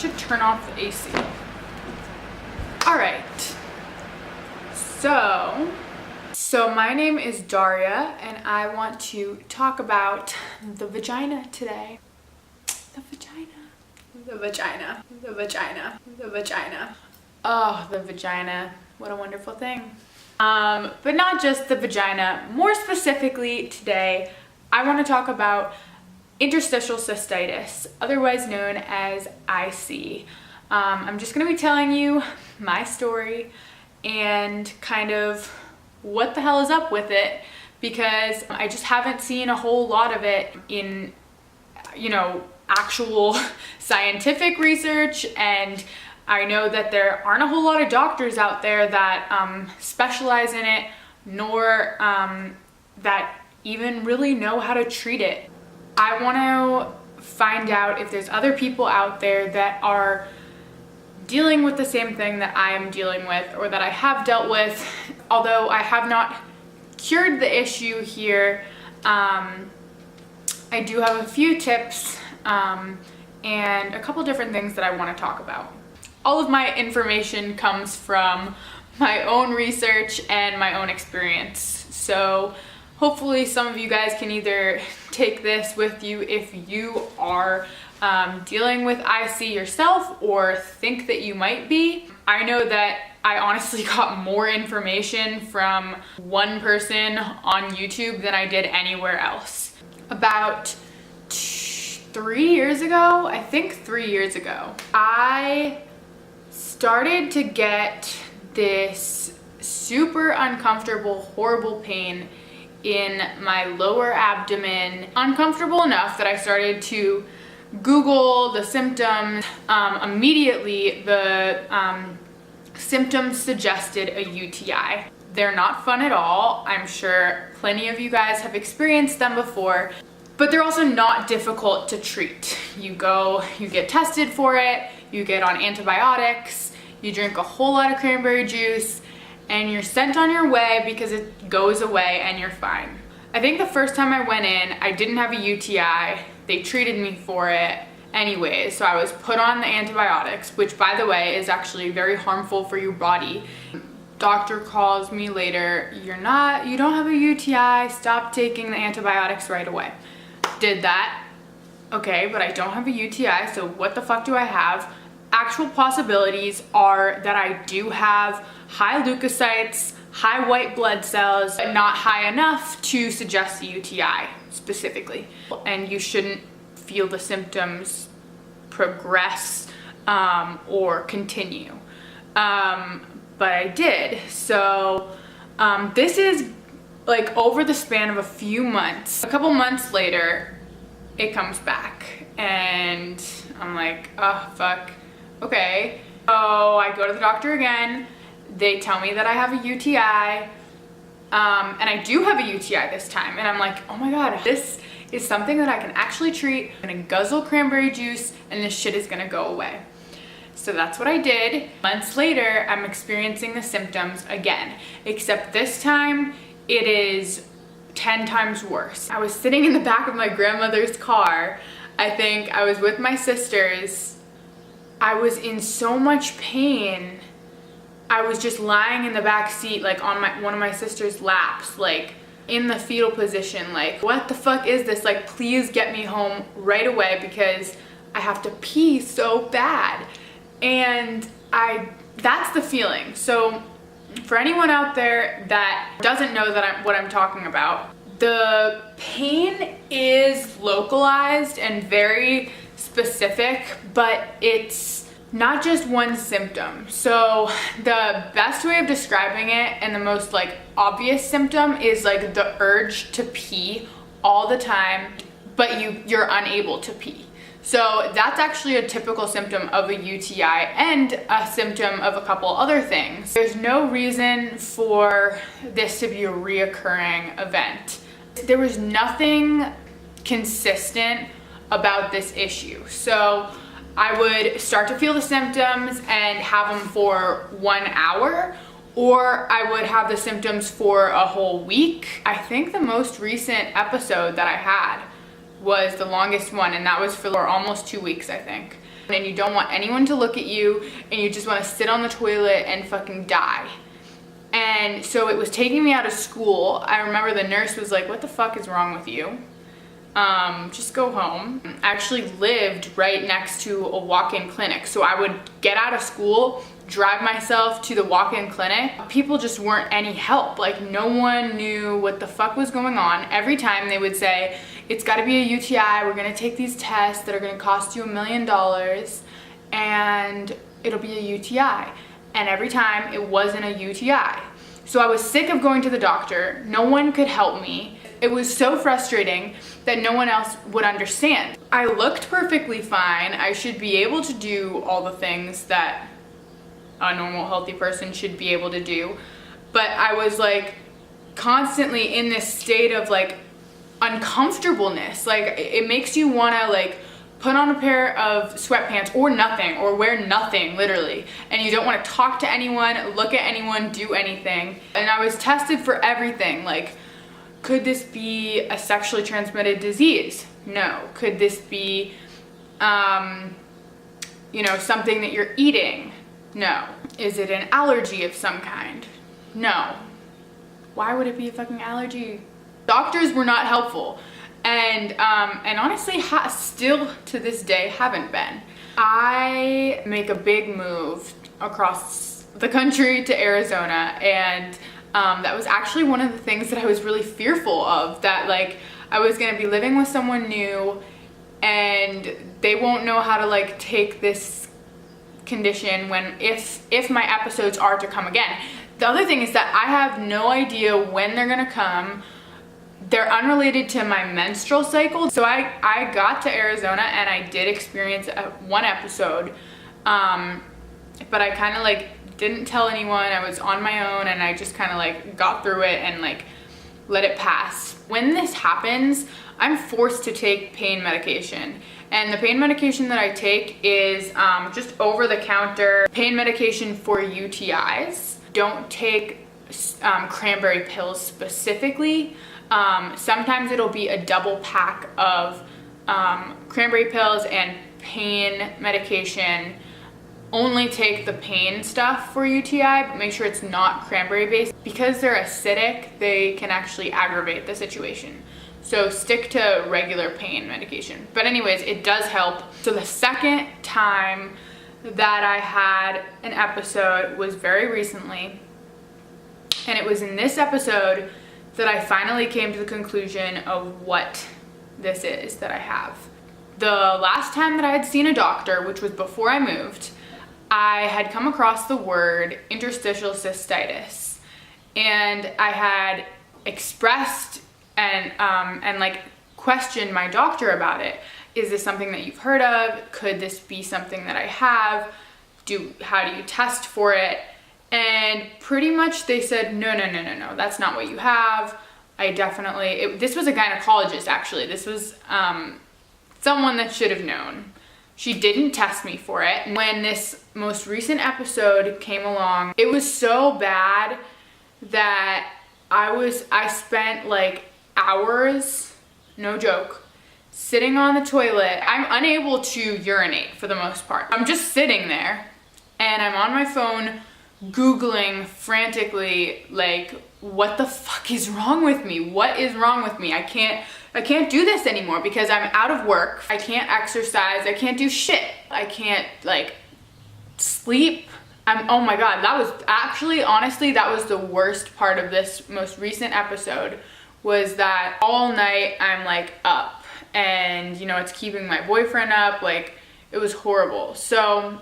should turn off the AC. All right. So my name is Daria, and I want to talk about the vagina today. The vagina. The vagina. The vagina. The vagina. Oh, the vagina. What a wonderful thing. But not just the vagina. More specifically today, I want to talk about interstitial cystitis, otherwise known as IC. I'm just going to be telling you my story and kind of what the hell is up with it, because I just haven't seen a whole lot of it in, actual scientific research, and I know that there aren't a whole lot of doctors out there that specialize in it, nor that even really know how to treat it. I want to find out if there's other people out there that are dealing with the same thing that I am dealing with, or that I have dealt with, although I have not cured the issue here. I do have a few tips and a couple different things that I want to talk about. All of my information comes from my own research and my own experience, so hopefully some of you guys can either take this with you if you are dealing with IC yourself or think that you might be. I know that I honestly got more information from one person on YouTube than I did anywhere else. About 3 years ago, I think 3 years ago, I started to get this super uncomfortable, horrible pain in my lower abdomen. Uncomfortable enough that I started to Google the symptoms. Immediately the symptoms suggested a UTI. They're not fun at all. I'm sure plenty of you guys have experienced them before, but they're also not difficult to treat. You go, you get tested for it, you get on antibiotics, you drink a whole lot of cranberry juice, and you're sent on your way because it goes away and you're fine. I think the first time I went in, I didn't have a UTI. They treated me for it anyways, so I was put on the antibiotics, which by the way is actually very harmful for your body. Doctor calls me later, you don't have a UTI, stop taking the antibiotics right away. Did that. Okay, but I don't have a UTI, so what the fuck do I have? Actual possibilities are that I do have high leukocytes, high white blood cells, but not high enough to suggest a UTI specifically. And you shouldn't feel the symptoms progress or continue. But I did. So this is like over the span of a few months. A couple months later, it comes back and I'm like, oh fuck, okay. So I go to the doctor again. They tell me that I have a UTI, and I do have a UTI this time, and I'm like, oh my god, this is something that I can actually treat. I'm gonna guzzle cranberry juice and this shit is gonna go away. So that's what I did. Months later, I'm experiencing the symptoms again, except this time it is 10 times worse. I was sitting in the back of my grandmother's car. I think I was with my sisters. I was in so much pain. I was just lying in the back seat, like on one of my sister's laps, like in the fetal position, like what the fuck is this? Like please get me home right away because I have to pee so bad. And that's the feeling. So for anyone out there that doesn't know what I'm talking about, the pain is localized and very specific, but it's not just one symptom. So the best way of describing it and the most like obvious symptom is like the urge to pee all the time, but you're unable to pee. So that's actually a typical symptom of a UTI and a symptom of a couple other things. There's no reason for this to be a reoccurring event. There was nothing consistent about this issue. So I would start to feel the symptoms and have them for 1 hour, or I would have the symptoms for a whole week. I think the most recent episode that I had was the longest one, and that was for almost 2 weeks, I think. and you don't want anyone to look at you and you just want to sit on the toilet and fucking die. And so it was taking me out of school. I remember the nurse was like, what the fuck is wrong with you? Just go home. I actually lived right next to a walk-in clinic. So I would get out of school, drive myself to the walk-in clinic. People just weren't any help. Like, no one knew what the fuck was going on. Every time they would say, it's gotta be a UTI, we're gonna take these tests that are gonna cost you $1 million and it'll be a UTI. And every time it wasn't a UTI. So I was sick of going to the doctor. No one could help me. It was so frustrating that no one else would understand. I looked perfectly fine. I should be able to do all the things that a normal healthy person should be able to do. But I was like constantly in this state of like uncomfortableness. Like, it makes you wanna like put on a pair of sweatpants or nothing, or wear nothing, literally. And you don't want to talk to anyone, look at anyone, do anything. And I was tested for everything. Like, could this be a sexually transmitted disease? No. Could this be, you know, something that you're eating? No. Is it an allergy of some kind? No. Why would it be a fucking allergy? Doctors were not helpful. And honestly, still to this day haven't been. I make a big move across the country to Arizona, and that was actually one of the things that I was really fearful of, that like I was gonna be living with someone new and they won't know how to like take this condition when if my episodes are to come again. The other thing is that I have no idea when they're gonna come. They're unrelated to my menstrual cycle. So I got to Arizona and I did experience one episode, but I kind of like didn't tell anyone. I was on my own and I just kind of like got through it and like let it pass. When this happens, I'm forced to take pain medication. And the pain medication that I take is just over-the-counter pain medication for UTIs. Don't take cranberry pills specifically. Sometimes it'll be a double pack of cranberry pills and pain medication. Only take the pain stuff for UTI, but make sure it's not cranberry based. Because they're acidic, they can actually aggravate the situation. So stick to regular pain medication. But anyways, it does help. So the second time that I had an episode was very recently. And it was in this episode that I finally came to the conclusion of what this is that I have. The last time that I had seen a doctor, which was before I moved, I had come across the word interstitial cystitis. And I had expressed and like questioned my doctor about it. Is this something that you've heard of? Could this be something that I have? How do you test for it? And pretty much they said, no, that's not what you have. This was a gynecologist actually. This was someone that should have known. She didn't test me for it. When this most recent episode came along, it was so bad that I spent like hours, no joke, sitting on the toilet. I'm unable to urinate for the most part. I'm just sitting there and I'm on my phone Googling frantically, like, what the fuck is wrong with me? What is wrong with me? I can't do this anymore because I'm out of work. I can't exercise. I can't do shit. I can't like sleep. Oh my God, that was actually, honestly, that was the worst part of this most recent episode, was that all night I'm like up and, you know, it's keeping my boyfriend up. Like, it was horrible. So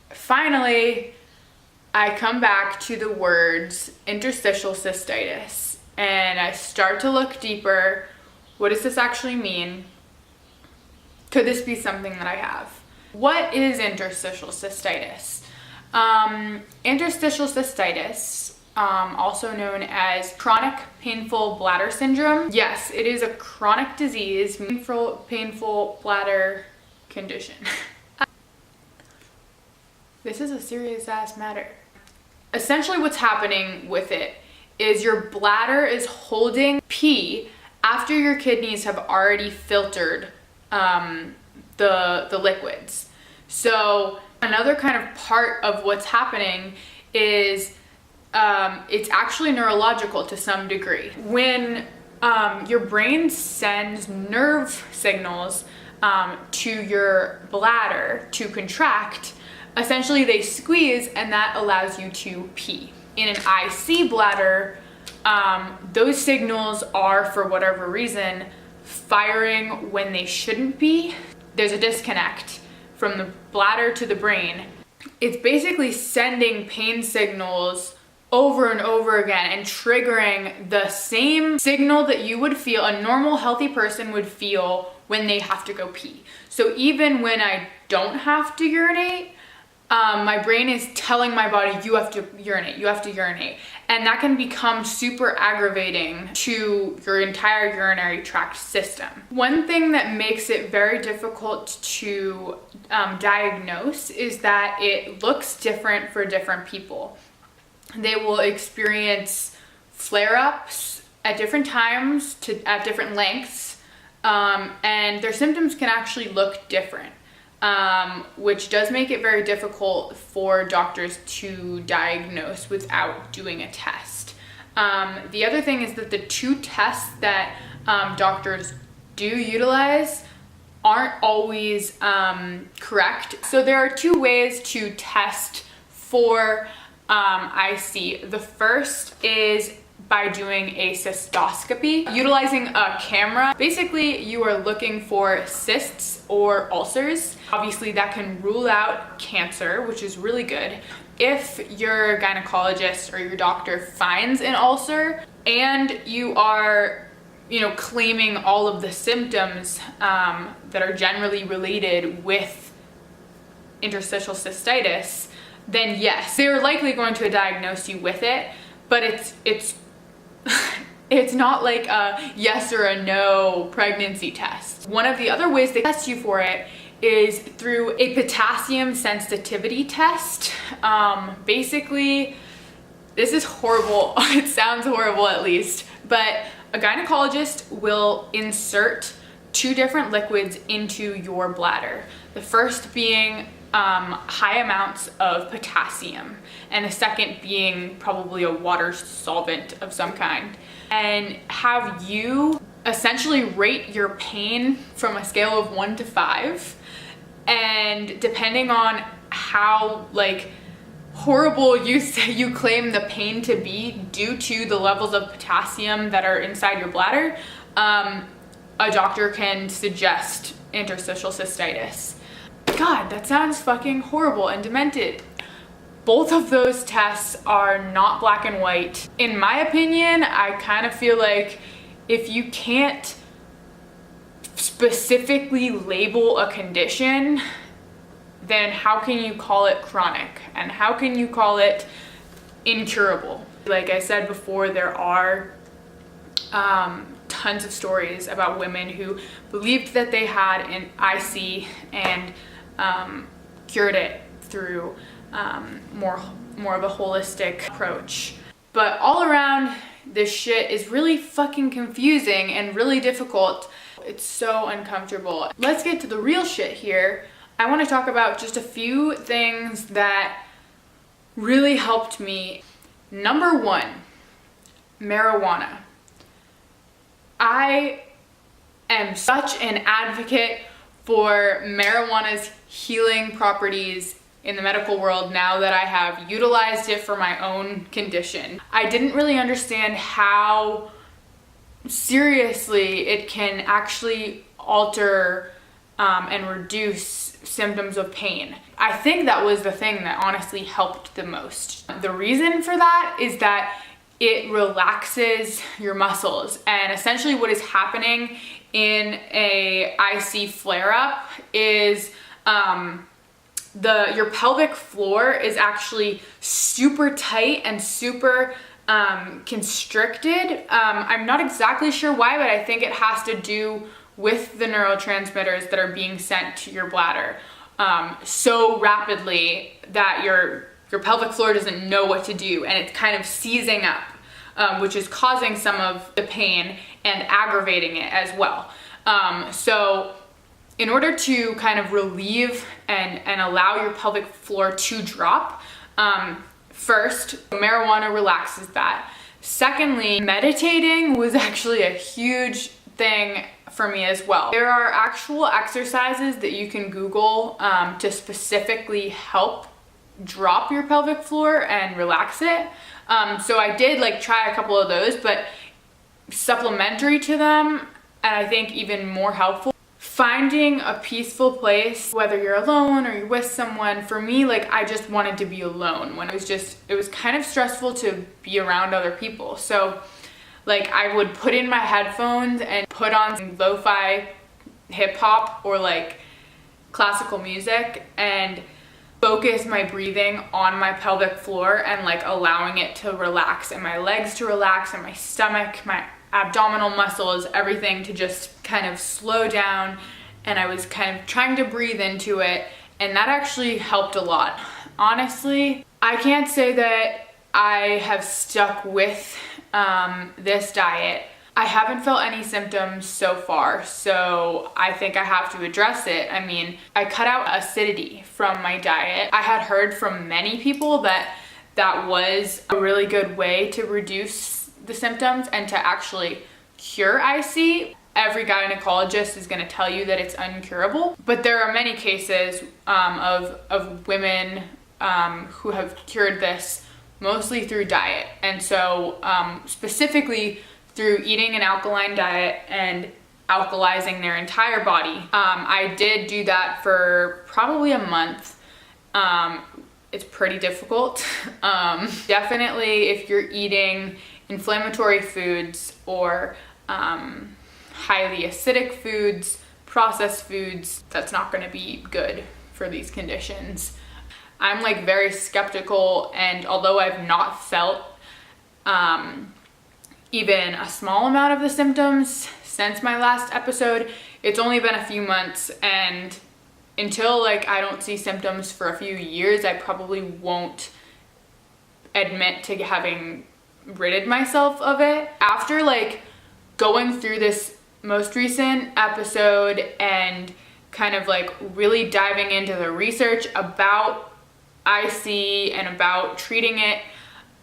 finally, I come back to the words interstitial cystitis and I start to look deeper. What does this actually mean? Could this be something that I have? What is interstitial cystitis? Interstitial cystitis, also known as chronic painful bladder syndrome. Yes, it is a chronic disease, painful bladder condition. This is a serious ass matter. Essentially what's happening with it is your bladder is holding pee after your kidneys have already filtered the liquids. So another kind of part of what's happening is it's actually neurological to some degree. When your brain sends nerve signals to your bladder to contract, essentially they squeeze and that allows you to pee. In an IC bladder, those signals are, for whatever reason, firing when they shouldn't be. There's a disconnect from the bladder to the brain. It's basically sending pain signals over and over again and triggering the same signal that you would feel, a normal healthy person would feel when they have to go pee. So even when I don't have to urinate, my brain is telling my body, you have to urinate, you have to urinate. And that can become super aggravating to your entire urinary tract system. One thing that makes it very difficult to diagnose is that it looks different for different people. They will experience flare-ups at different times, at different lengths, and their symptoms can actually look different. Which does make it very difficult for doctors to diagnose without doing a test. The other thing is that the two tests that doctors do utilize aren't always correct. So there are two ways to test for IC. The first is by doing a cystoscopy, utilizing a camera. Basically, you are looking for cysts or ulcers. Obviously, that can rule out cancer, which is really good. If your gynecologist or your doctor finds an ulcer and you are, claiming all of the symptoms that are generally related with interstitial cystitis, then yes, they're likely going to diagnose you with it, but it's not like a yes or a no pregnancy test. One of the other ways they test you for it is through a potassium sensitivity test. Basically, this is horrible. It sounds horrible at least, but a gynecologist will insert two different liquids into your bladder. The first being high amounts of potassium, and the second being probably a water solvent of some kind, and have you essentially rate your pain from a scale of 1 to 5, and depending on how horrible you claim the pain to be due to the levels of potassium that are inside your bladder, a doctor can suggest interstitial cystitis. God, that sounds fucking horrible and demented. Both of those tests are not black and white. In my opinion, I kind of feel like if you can't specifically label a condition, then how can you call it chronic? And how can you call it incurable? Like I said before, there are tons of stories about women who believed that they had an IC and cured it through more of a holistic approach. But all around, this shit is really fucking confusing and really difficult. It's so uncomfortable. Let's get to the real shit here. I want to talk about just a few things that really helped me. Number one, marijuana. I am such an advocate for marijuana's healing properties in the medical world now that I have utilized it for my own condition. I didn't really understand how seriously it can actually alter and reduce symptoms of pain. I think that was the thing that honestly helped the most. The reason for that is that it relaxes your muscles, and essentially what is happening in a IC flare-up is your pelvic floor is actually super tight and super constricted. I'm not exactly sure why, but I think it has to do with the neurotransmitters that are being sent to your bladder so rapidly that your pelvic floor doesn't know what to do, and it's kind of seizing up, which is causing some of the pain and aggravating it as well. So in order to kind of relieve and allow your pelvic floor to drop, first, marijuana relaxes that. Secondly, meditating was actually a huge thing for me as well. There are actual exercises that you can Google to specifically help drop your pelvic floor and relax it. So I did like try a couple of those, but supplementary to them, and I think even more helpful, finding a peaceful place, whether you're alone or you're with someone. For me, like, I just wanted to be alone when it was kind of stressful to be around other people. So like, I would put in my headphones and put on some lo-fi hip hop or like classical music and focus my breathing on my pelvic floor and like allowing it to relax, and my legs to relax, and my stomach, my abdominal muscles, everything to just kind of slow down. And I was kind of trying to breathe into it, and that actually helped a lot. Honestly, I can't say that I have stuck with this diet. I haven't felt any symptoms so far, so I think I have to address it. I mean, I cut out acidity from my diet. I had heard from many people that that was a really good way to reduce the symptoms and to actually cure IC. Every gynecologist is going to tell you that it's uncurable, but there are many cases of women who have cured this mostly through diet. And so specifically through eating an alkaline diet and alkalizing their entire body. I did do that for probably a month. It's pretty difficult. Definitely if you're eating inflammatory foods or highly acidic foods, processed foods, that's not going to be good for these conditions. I'm like very skeptical, and although I've not felt even a small amount of the symptoms since my last episode, it's only been a few months, and until like I don't see symptoms for a few years, I probably won't admit to having ridded myself of it. After like going through this most recent episode and kind of like really diving into the research about IC and about treating it,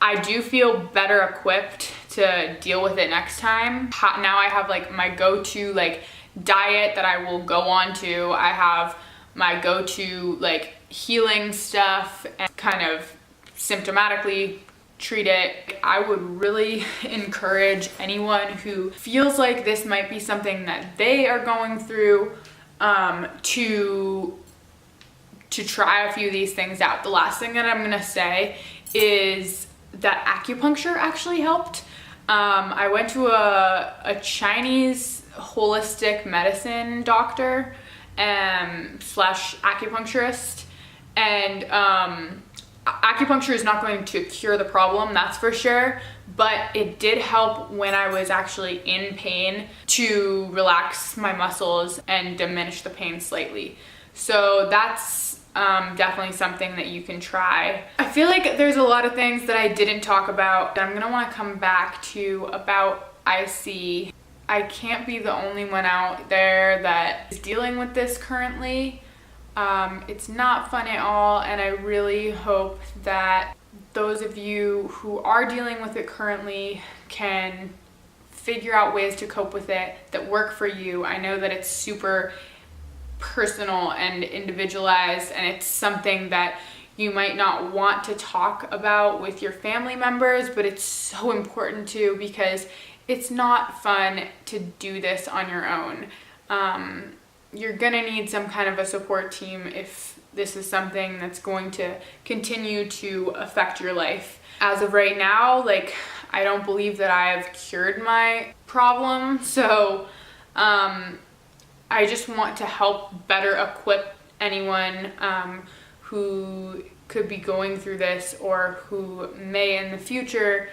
I do feel better equipped to deal with it next time. Now I have like my go-to like diet that I will go on to. I have my go-to like healing stuff and kind of symptomatically treat it. I would really encourage anyone who feels like this might be something that they are going through to try a few of these things out. The last thing that I'm gonna say is that acupuncture actually helped. I went to a Chinese holistic medicine doctor slash acupuncturist, and acupuncture is not going to cure the problem, that's for sure, but it did help when I was actually in pain to relax my muscles and diminish the pain slightly. So that's definitely something that you can try. I feel like there's a lot of things that I didn't talk about that I'm gonna wanna come back to about IC. I can't be the only one out there that is dealing with this currently. It's not fun at all, and I really hope that those of you who are dealing with it currently can figure out ways to cope with it that work for you. I know that it's super personal and individualized, and it's something that you might not want to talk about with your family members, but it's so important to, because it's not fun to do this on your own. You're gonna need some kind of a support team if this is something that's going to continue to affect your life. As of right now, like, I don't believe that I've cured my problem, so I just want to help better equip anyone who could be going through this or who may in the future.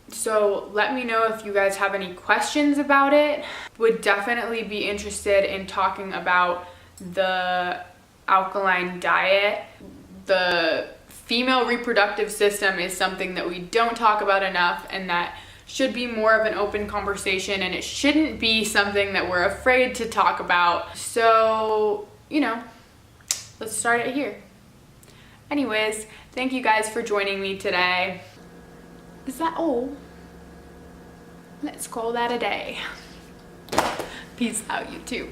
So let me know if you guys have any questions about it. Would definitely be interested in talking about the alkaline diet. The female reproductive system is something that we don't talk about enough, and that should be more of an open conversation, and it shouldn't be something that we're afraid to talk about. So, you know, let's start it here. Anyways, thank you guys for joining me today. Is that all? Let's call that a day. Peace out, you two.